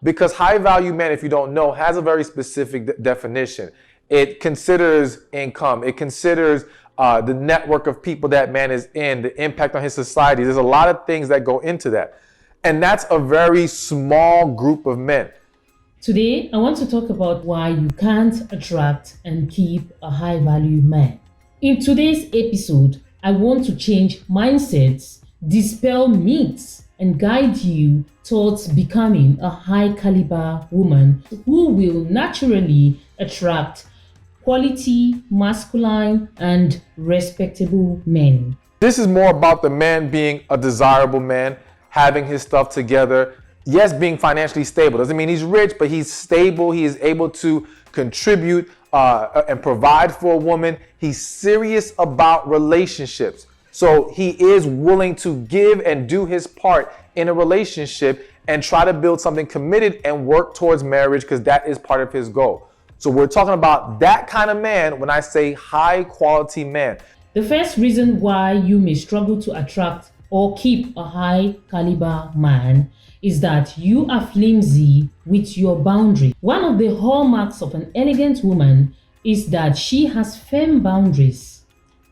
Because high value men, if you don't know, has a very specific definition. It considers income. It considers the network of people that man is in, the impact on his society. There's a lot of things that go into that. And that's a very small group of men. Today, I want to talk about why you can't attract and keep a high value man. In today's episode, I want to change mindsets, dispel myths, and guide you towards becoming a high caliber woman who will naturally attract quality, masculine, and respectable men. This is more about the man being a desirable man, having his stuff together. Yes, being financially stable. Doesn't mean he's rich, but he's stable. He is able to contribute and provide for a woman. He's serious about relationships. So he is willing to give and do his part in a relationship and try to build something committed and work towards marriage, because that is part of his goal. So we're talking about that kind of man when I say high quality man. The first reason why you may struggle to attract or keep a high caliber man is that you are flimsy with your boundaries. One of the hallmarks of an elegant woman is that she has firm boundaries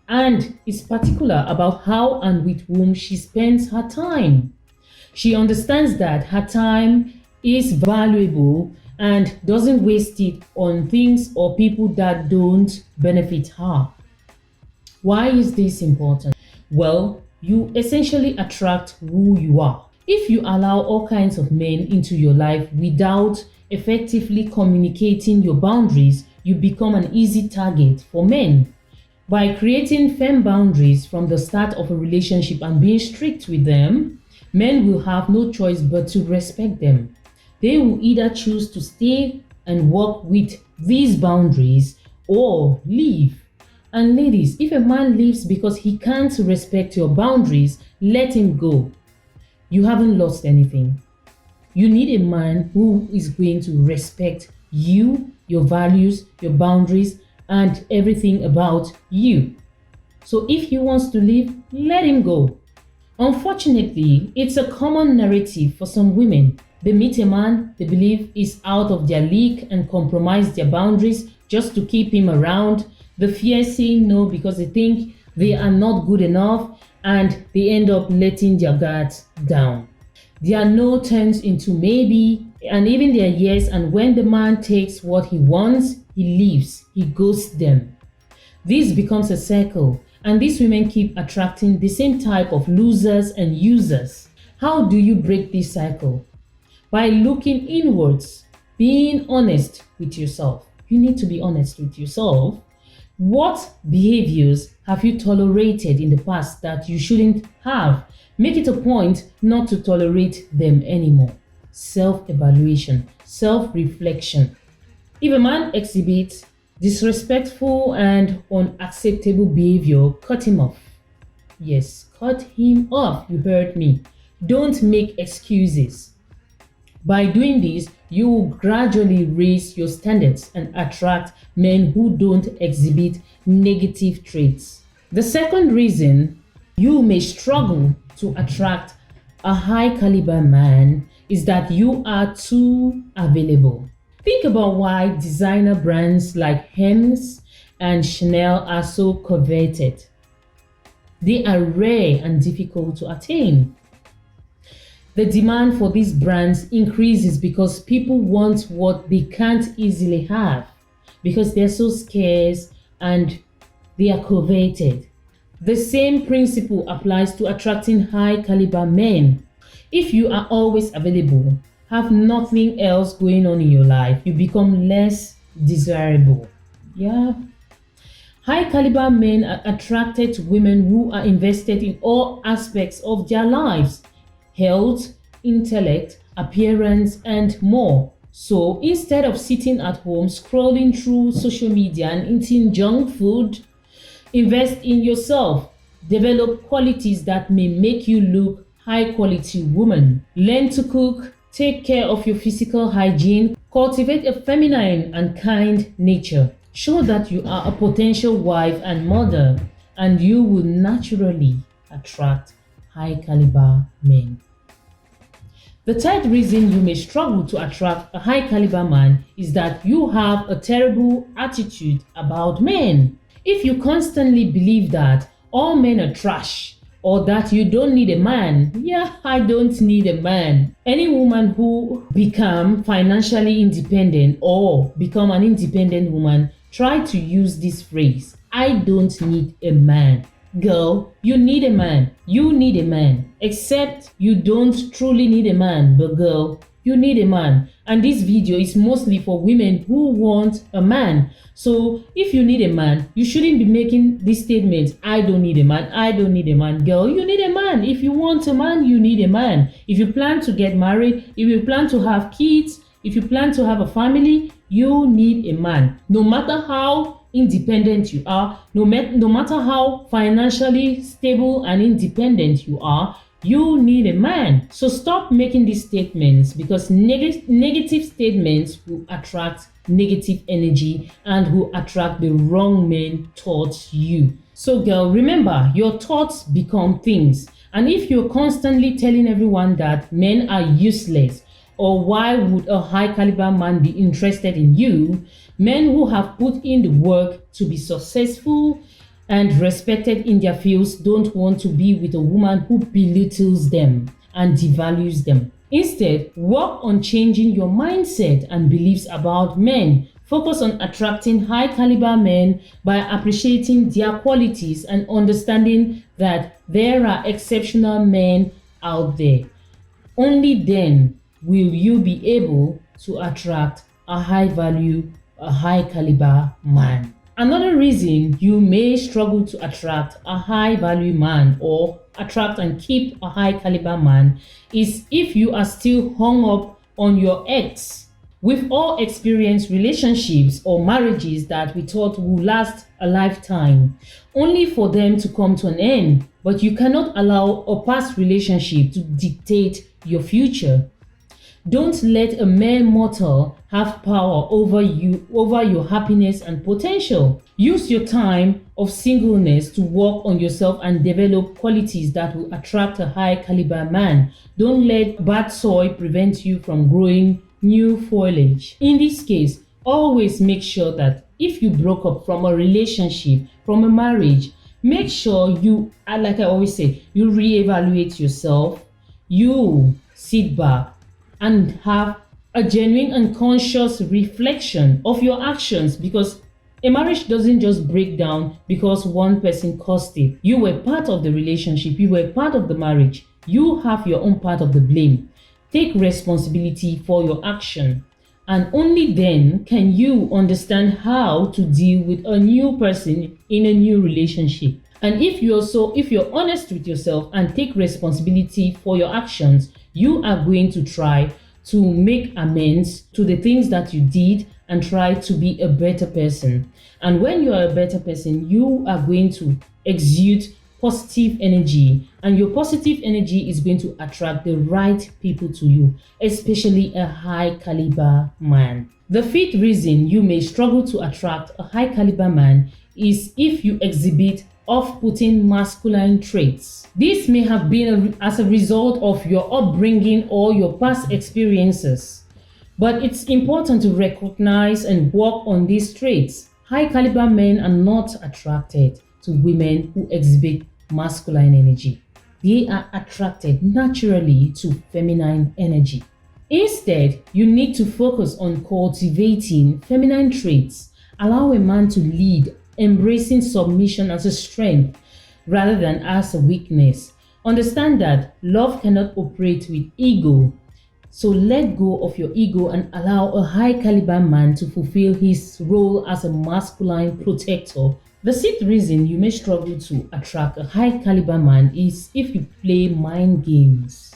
and is particular about how and with whom she spends her time. She understands that her time is valuable and doesn't waste it on things or people that don't benefit her. Why is this important? Well, you essentially attract who you are. If you allow all kinds of men into your life without effectively communicating your boundaries, you become an easy target for men. By creating firm boundaries from the start of a relationship and being strict with them, men will have no choice but to respect them. They will either choose to stay and work with these boundaries or leave. And ladies, if a man leaves because he can't respect your boundaries, let him go. You haven't lost anything. You need a man who is going to respect you, your values, your boundaries, and everything about you. So if he wants to leave, let him go. Unfortunately, it's a common narrative for some women. They meet a man they believe is out of their league and compromise their boundaries just to keep him around. The fear saying no because they think they are not good enough, and they end up letting their guards down. Their no turns into maybe, and even their yes, and when the man takes what he wants, he leaves, he ghosts them. This becomes a circle, and these women keep attracting the same type of losers and users. How do you break this cycle? By looking inwards, being honest with yourself. You need to be honest with yourself. What behaviors have you tolerated in the past that you shouldn't have? Make it a point not to tolerate them anymore. Self-evaluation, self-reflection. If a man exhibits disrespectful and unacceptable behavior, cut him off. Yes, cut him off. You heard me. Don't make excuses. By doing this, you will gradually raise your standards and attract men who don't exhibit negative traits. The second reason you may struggle to attract a high caliber man is that you are too available. Think about why designer brands like Hermes and Chanel are so coveted. They are rare and difficult to attain. The demand for these brands increases because people want what they can't easily have, because they're so scarce and they are coveted. The same principle applies to attracting high caliber men. If you are always available, have nothing else going on in your life, you become less desirable. Yeah. High caliber men are attracted to women who are invested in all aspects of their lives: health, intellect, appearance, and more. So instead of sitting at home scrolling through social media and eating junk food, invest in yourself. Develop qualities that may make you look high quality woman. Learn to cook, take care of your physical hygiene, cultivate a feminine and kind nature. Show that you are a potential wife and mother, and you will naturally attract high caliber men. The third reason you may struggle to attract a high caliber man is that you have a terrible attitude about men. If you constantly believe that all men are trash or that you don't need a man, yeah, I don't need a man. Any woman who become financially independent or become an independent woman try to use this phrase, I don't need a man. Girl, you need a man. You need a man. Except you don't truly need a man, but girl, you need a man. And this video is mostly for women who want a man. So if you need a man, you shouldn't be making this statement, I don't need a man, I don't need a man. Girl, you need a man. If you want a man, you need a man. If you plan to get married, if you plan to have kids, if you plan to have a family, you need a man. No matter how independent you are, no matter how financially stable and independent you are, you need a man. So stop making these statements, because negative statements will attract negative energy and will attract the wrong men towards you. So girl, remember, your thoughts become things. And if you're constantly telling everyone that men are useless, or why would a high caliber man be interested in you, men who have put in the work to be successful and respected in their fields don't want to be with a woman who belittles them and devalues them. Instead, work on changing your mindset and beliefs about men. Focus on attracting high caliber men by appreciating their qualities and understanding that there are exceptional men out there. Only then will you be able to attract a high value, a high caliber man. Another reason you may struggle to attract a high value man or attract and keep a high caliber man is if you are still hung up on your ex. We've all experienced relationships or marriages that we thought would last a lifetime, only for them to come to an end. But you cannot allow a past relationship to dictate your future. Don't let a mere mortal have power over you, over your happiness and potential. Use your time of singleness to work on yourself and develop qualities that will attract a high caliber man. Don't let bad soil prevent you from growing new foliage. In this case, always make sure that if you broke up from a relationship, from a marriage, make sure you, like I always say, you reevaluate yourself, you sit back and have a genuine and conscious reflection of your actions, because a marriage doesn't just break down because one person caused it. You were part of the relationship, you were part of the marriage. You have your own part of the blame. Take responsibility for your action, and only then can you understand how to deal with a new person in a new relationship. And if you're honest with yourself and take responsibility for your actions, you are going to try to make amends to the things that you did and try to be a better person. And when you are a better person, you are going to exude positive energy, and your positive energy is going to attract the right people to you, especially a high caliber man. The fifth reason you may struggle to attract a high caliber man is if you exhibit off-putting masculine traits. This may have been as a result of your upbringing or your past experiences, but it's important to recognize and work on these traits. High caliber men are not attracted to women who exhibit masculine energy. They are attracted naturally to feminine energy. Instead, you need to focus on cultivating feminine traits. Allow a man to lead, embracing submission as a strength rather than as a weakness. Understand that love cannot operate with ego. So let go of your ego and allow a high caliber man to fulfill his role as a masculine protector. The sixth reason you may struggle to attract a high caliber man is if you play mind games.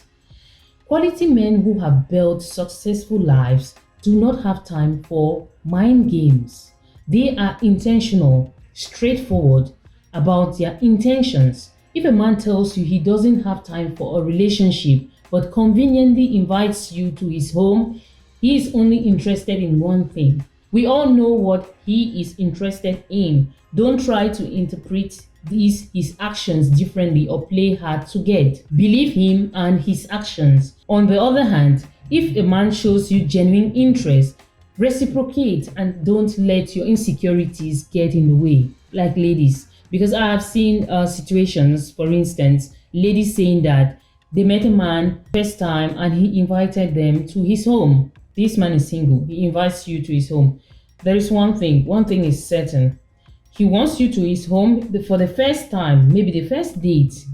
Quality men who have built successful lives do not have time for mind games. They are intentional, straightforward about their intentions. If a man tells you he doesn't have time for a relationship but conveniently invites you to his home, he is only interested in one thing. We all know what he is interested in. Don't try to interpret his actions differently or play hard to get. Believe him and his actions. On the other hand, if a man shows you genuine interest, reciprocate and don't let your insecurities get in the way, like ladies. Because I have seen situations, for instance, ladies saying that they met a man first time and he invited them to his home. This man is single, he invites you to his home. There is one thing is certain. He wants you to his home for the first time, maybe the first date,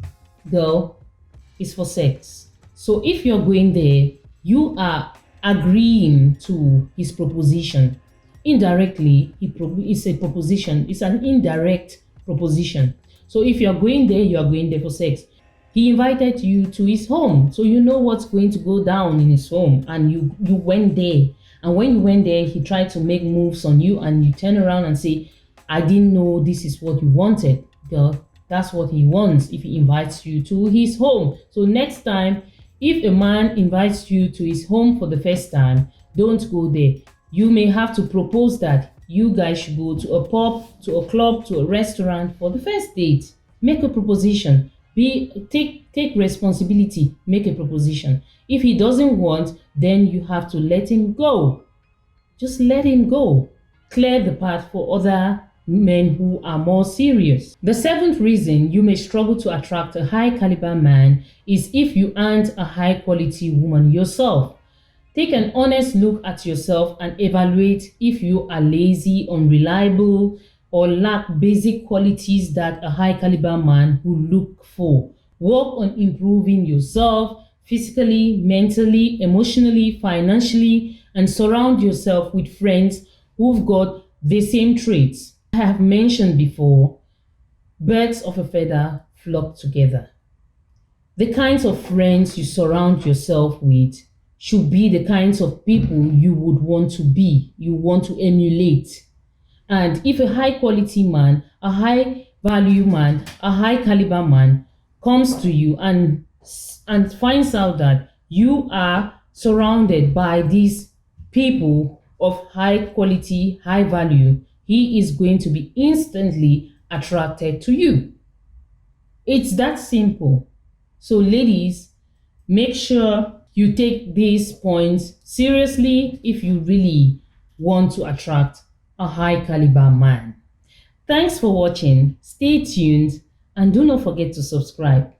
girl, is for sex. So if you're going there, you are agreeing to his proposition. Indirectly, it's a proposition, it's an indirect proposition. So if you're going there, you are going there for sex. He invited you to his home, so you know what's going to go down in his home, and you went there. And when you went there, he tried to make moves on you, and you turn around and say, I didn't know this is what you wanted. Girl, that's what he wants if he invites you to his home. So next time, if a man invites you to his home for the first time, don't go there. You may have to propose that you guys should go to a pub, to a club, to a restaurant for the first date. Make a proposition. Take responsibility. Make a proposition. If he doesn't want, then you have to let him go. Just let him go. Clear the path for other men who are more serious. The seventh reason you may struggle to attract a high caliber man is if you aren't a high quality woman yourself. Take an honest look at yourself and evaluate if you are lazy, unreliable, or lack basic qualities that a high caliber man will look for. Work on improving yourself physically, mentally, emotionally, financially, and surround yourself with friends who've got the same traits. I have mentioned before, birds of a feather flock together. The kinds of friends you surround yourself with should be the kinds of people you would want to be, you want to emulate. And if a high quality man, a high value man, a high caliber man comes to you and finds out that you are surrounded by these people of high quality, high value, he is going to be instantly attracted to you. It's that simple. So ladies, make sure you take these points seriously if you really want to attract a high caliber man. Thanks for watching. Stay tuned and do not forget to subscribe.